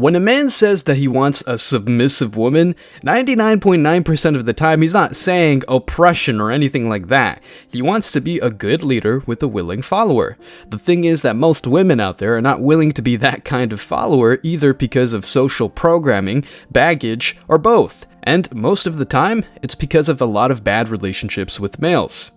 When a man says that he wants a submissive woman, 99.9% of the time he's not saying oppression or anything like that. He wants to be a good leader with a willing follower. The thing is that most women out there are not willing to be that kind of follower either because of social programming, baggage, or both. And most of the time, it's because of a lot of bad relationships with males.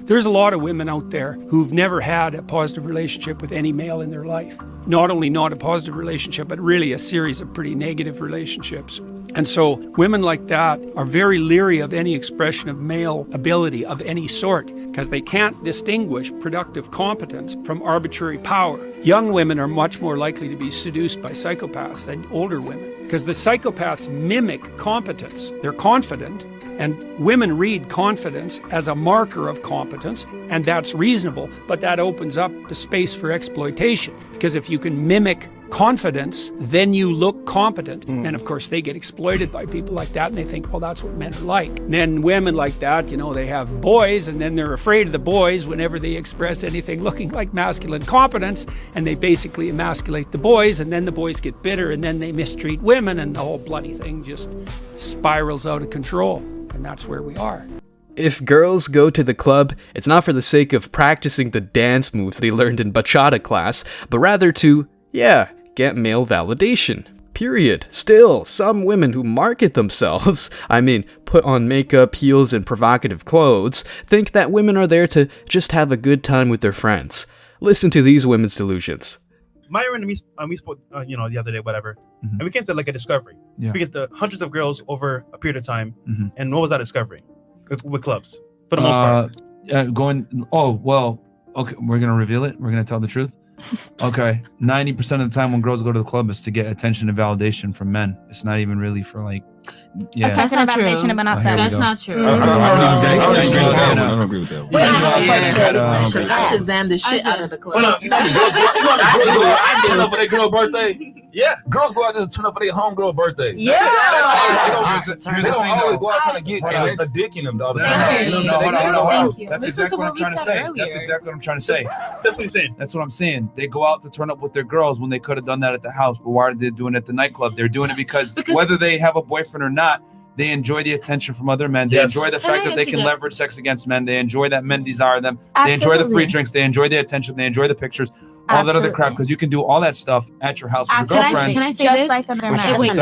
There's a lot of women out there who've never had a positive relationship with any male in their life. Not only not a positive relationship, but really a series of pretty negative relationships. And so women like that are very leery of any expression of male ability of any sort because they can't distinguish productive competence from arbitrary power. Young women are much more likely to be seduced by psychopaths than older women because the psychopaths mimic competence. They're confident. And women read confidence as a marker of competence, and that's reasonable, but that opens up the space for exploitation. Because if you can mimic confidence, then you look competent. And of course, they get exploited by people like that, and they think, well, that's what men are like. And then women like that, they have boys, and then they're afraid of the boys whenever they express anything looking like masculine competence, and they basically emasculate the boys, and then the boys get bitter, and then they mistreat women, and the whole bloody thing just spirals out of control. And that's where we are. If girls go to the club, it's not for the sake of practicing the dance moves they learned in bachata class, but rather to, get male validation. Period. Still, some women who market themselves, put on makeup, heels, and provocative clothes, think that women are there to just have a good time with their friends. Listen to these women's delusions. Myron and we spoke, the other day, whatever, and we came to like a discovery. Yeah. We get the hundreds of girls over a period of time, and what was that discovery with clubs for the most part? Okay, we're gonna reveal it. We're gonna tell the truth. Okay, 90% of the time when girls go to the club is to get attention and validation from men. It's not even really for That's not true. That's not true. I don't agree with that. I Shazam the shit out of the club. I turn up for their girl birthday. Yeah, girls go out there and turn up for their homegirl birthday. Yeah. They don't always go out trying to get a dick in them all the time. Thank you. That's exactly what I'm trying to say. That's exactly what I'm trying to say. That's what he's saying. That's what I'm saying. They go out to turn up with their girls when they could have done that at the house. But why are they doing it at the nightclub? They're doing it because whether they have a boyfriend or not, they enjoy the attention from other men. They enjoy the fact that they can leverage sex against men. They enjoy that men desire them. They enjoy the free drinks. They enjoy the attention. They enjoy the pictures. All that other crap, because you can do all that stuff at your house with your girlfriends. Can I say this? Can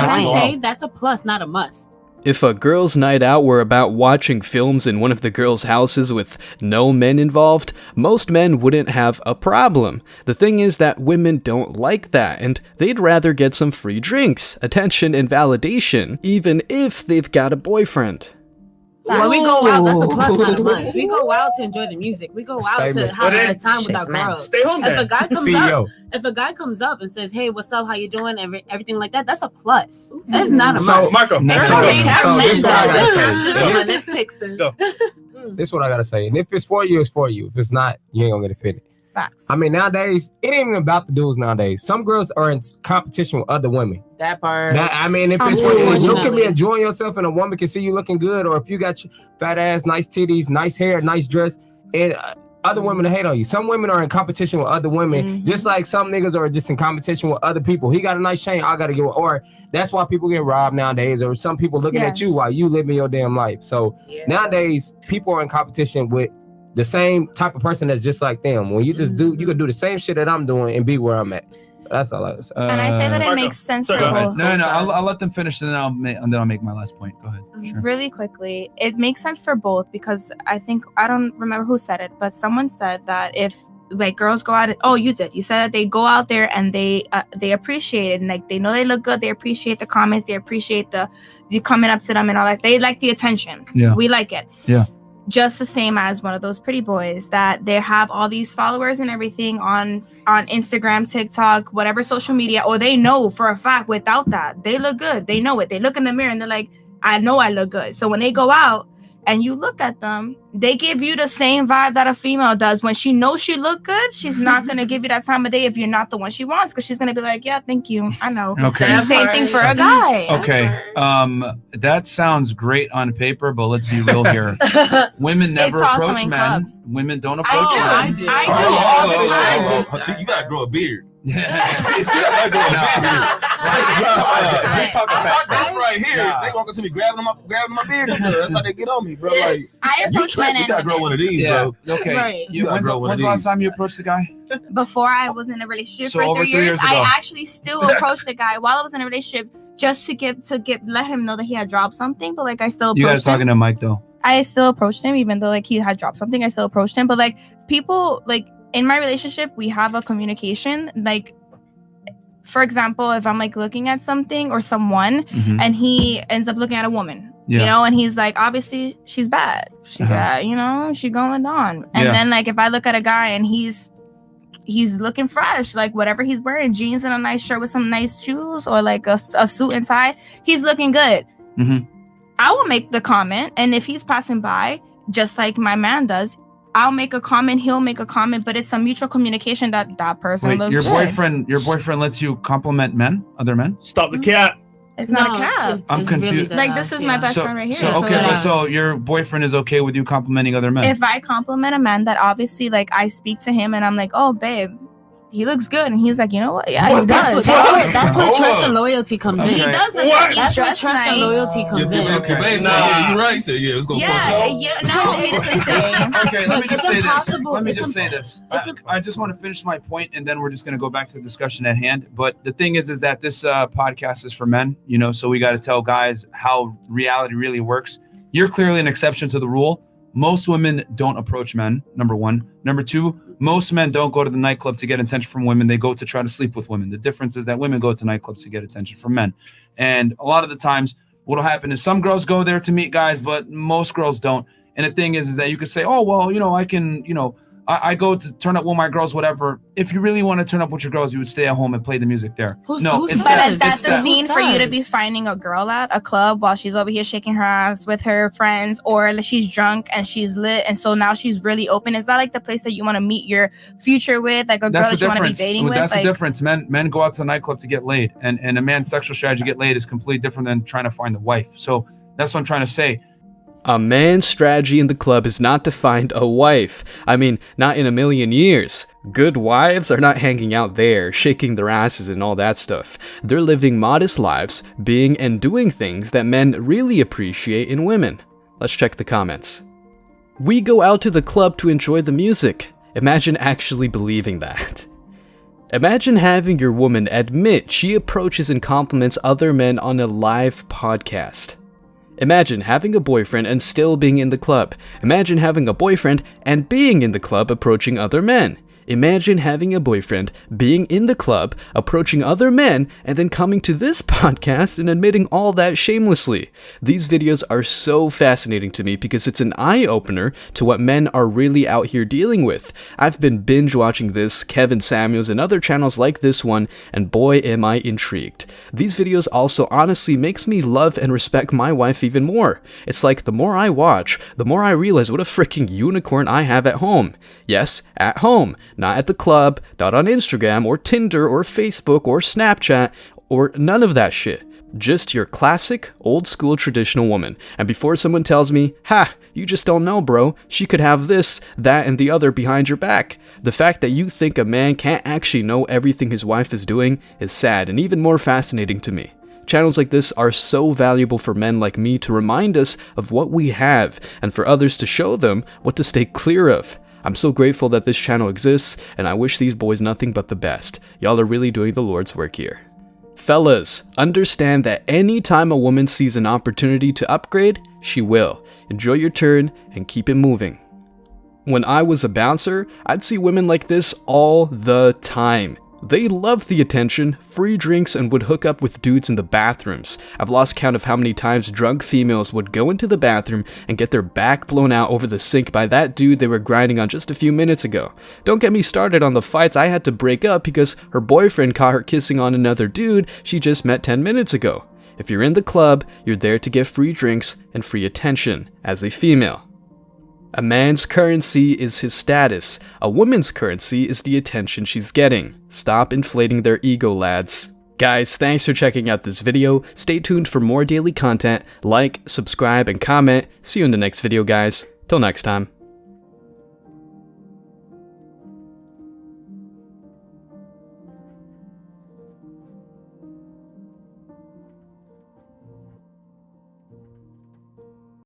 I say that's a plus, not a must? If a girls' night out were about watching films in one of the girls' houses with no men involved, most men wouldn't have a problem. The thing is that women don't like that, and they'd rather get some free drinks, attention, and validation, even if they've got a boyfriend. When we go out, that's a plus, not a must. We go out to enjoy the music. We go out to have a good time with our girls. Stay home then. If a guy comes up and says, "Hey, what's up? How you doing?" Everything like that, that's a plus. That's not a must. Marco, This is what I gotta say. And if it's for you, it's for you. If it's not, you ain't gonna get offended. Facts. Nowadays, it ain't even about the dudes nowadays. Some girls are in competition with other women. That part. If it's for you, you can be enjoying yourself and a woman can see you looking good, or if you got fat ass, nice titties, nice hair, nice dress, and other women hate on you. Some women are in competition with other women, just like some niggas are just in competition with other people. He got a nice chain, I gotta get one. Or that's why people get robbed nowadays, or some people looking at you while you living your damn life. So nowadays, people are in competition with the same type of person that's just like them. When you just you can do the same shit that I'm doing and be where I'm at. That's all I say. And I say that it makes sense for both. No, I'll let them finish, and then I'll make my last point. Go ahead. Sure. Really quickly, it makes sense for both because I don't remember who said it, but someone said that if girls go out, you said that they go out there and they appreciate it, and they know they look good, they appreciate the comments, they appreciate the coming up to them and all that. They like the attention. Yeah, we like it. Yeah. Just the same as one of those pretty boys that they have all these followers and everything on Instagram, TikTok, whatever social media, or they know for a fact without that, they look good. They know it. They look in the mirror and they're like, I know I look good. So when they go out and you look at them, they give you the same vibe that a female does. When she knows she look good, she's not going to give you that time of day if you're not the one she wants, because she's going to be like, yeah, thank you. I know. Okay. Same thing for a guy. Okay. That sounds great on paper, but let's be real here. Women never approach men. Women don't approach men. I do all the time. So you got to grow a beard. That's right here. They walking to me, grabbing my beard. That's how they get on me, bro. Like, I approach men. You gotta grow one of these, bro. Okay. Right. When's the last time you approached the guy? Before I was in a relationship So for over 3 3 years, years ago. I actually still approached the guy while I was in a relationship just to let him know that he had dropped something. But like I still You guys approached him. talking to Mike though? I still approached him even though like he had dropped something. I still approached him. But like people like in my relationship, we have a communication. Like for example, if I'm like looking at something or someone and he ends up looking at a woman, you know, and he's like, obviously she's bad. She got, you know, she going on. And then like if I look at a guy and he's looking fresh, like whatever he's wearing, jeans and a nice shirt with some nice shoes or like a suit and tie, he's looking good. I will make the comment, and if he's passing by, just like my man does, I'll make a comment, he'll make a comment, but it's a mutual communication that person looks your good. boyfriend lets you compliment other men? Stop the cat. It's not a cap. I'm confused. Like this is my best friend right here. So your boyfriend is okay with you complimenting other men? If I compliment a man that obviously like I speak to him and I'm like, oh babe, he looks good, and he's like, you know what? Yeah, he does. That's where trust and loyalty comes in. He does look like he's That's where dressed trust and nice. loyalty comes in. Okay, babe, yeah, you're right. So yeah, it's gonna Okay, let me just say this. Let me just say this. I just want to finish my point, and then we're just going to go back to the discussion at hand. But the thing is that this podcast is for men, you know, so we got to tell guys how reality really works. You're clearly an exception to the rule. Most women don't approach men, number one. Number two, most men don't go to the nightclub to get attention from women. They go to try to sleep with women. The difference is that women go to nightclubs to get attention from men. And a lot of the times, what'll happen is some girls go there to meet guys, but most girls don't. And the thing is that you could say, oh, well, you know, I can, you know, I go to turn up with my girls, whatever. If you really want to turn up with your girls, you would stay at home and play the music there. But is that the scene for you to be finding a girl at a club while she's over here shaking her ass with her friends, or she's drunk and she's lit and so now she's really open? Is that like the place that you want to meet your future with, like a girl that you want to be dating with? That's the difference. Men go out to a nightclub to get laid, and a man's sexual strategy to get laid is completely different than trying to find a wife. So that's what I'm trying to say. A man's strategy in the club is not to find a wife. I mean, not in a million years. Good wives are not hanging out there, shaking their asses and all that stuff. They're living modest lives, being and doing things that men really appreciate in women. Let's check the comments. We go out to the club to enjoy the music. Imagine actually believing that. Imagine having your woman admit she approaches and compliments other men on a live podcast. Imagine having a boyfriend and still being in the club. Imagine having a boyfriend and being in the club approaching other men. Imagine having a boyfriend, being in the club, approaching other men, and then coming to this podcast and admitting all that shamelessly. These videos are so fascinating to me because it's an eye-opener to what men are really out here dealing with. I've been binge-watching this, Kevin Samuels, and other channels like this one, and boy am I intrigued. These videos also honestly makes me love and respect my wife even more. It's like the more I watch, the more I realize what a freaking unicorn I have at home. Yes, at home. Not at the club, not on Instagram or Tinder or Facebook or Snapchat or none of that shit. Just your classic, old school traditional woman. And before someone tells me, ha, you just don't know, bro, she could have this, that, and the other behind your back. The fact that you think a man can't actually know everything his wife is doing is sad and even more fascinating to me. Channels like this are so valuable for men like me to remind us of what we have and for others to show them what to stay clear of. I'm so grateful that this channel exists, and I wish these boys nothing but the best. Y'all are really doing the Lord's work here. Fellas, understand that any time a woman sees an opportunity to upgrade, she will. Enjoy your turn and keep it moving. When I was a bouncer, I'd see women like this all the time. They loved the attention, free drinks, and would hook up with dudes in the bathrooms. I've lost count of how many times drunk females would go into the bathroom and get their back blown out over the sink by that dude they were grinding on just a few minutes ago. Don't get me started on the fights I had to break up because her boyfriend caught her kissing on another dude she just met 10 minutes ago. If you're in the club, you're there to get free drinks and free attention as a female. A man's currency is his status. A woman's currency is the attention she's getting. Stop inflating their ego, lads. Guys, thanks for checking out this video. Stay tuned for more daily content. Like, subscribe, and comment. See you in the next video, guys. Till next time.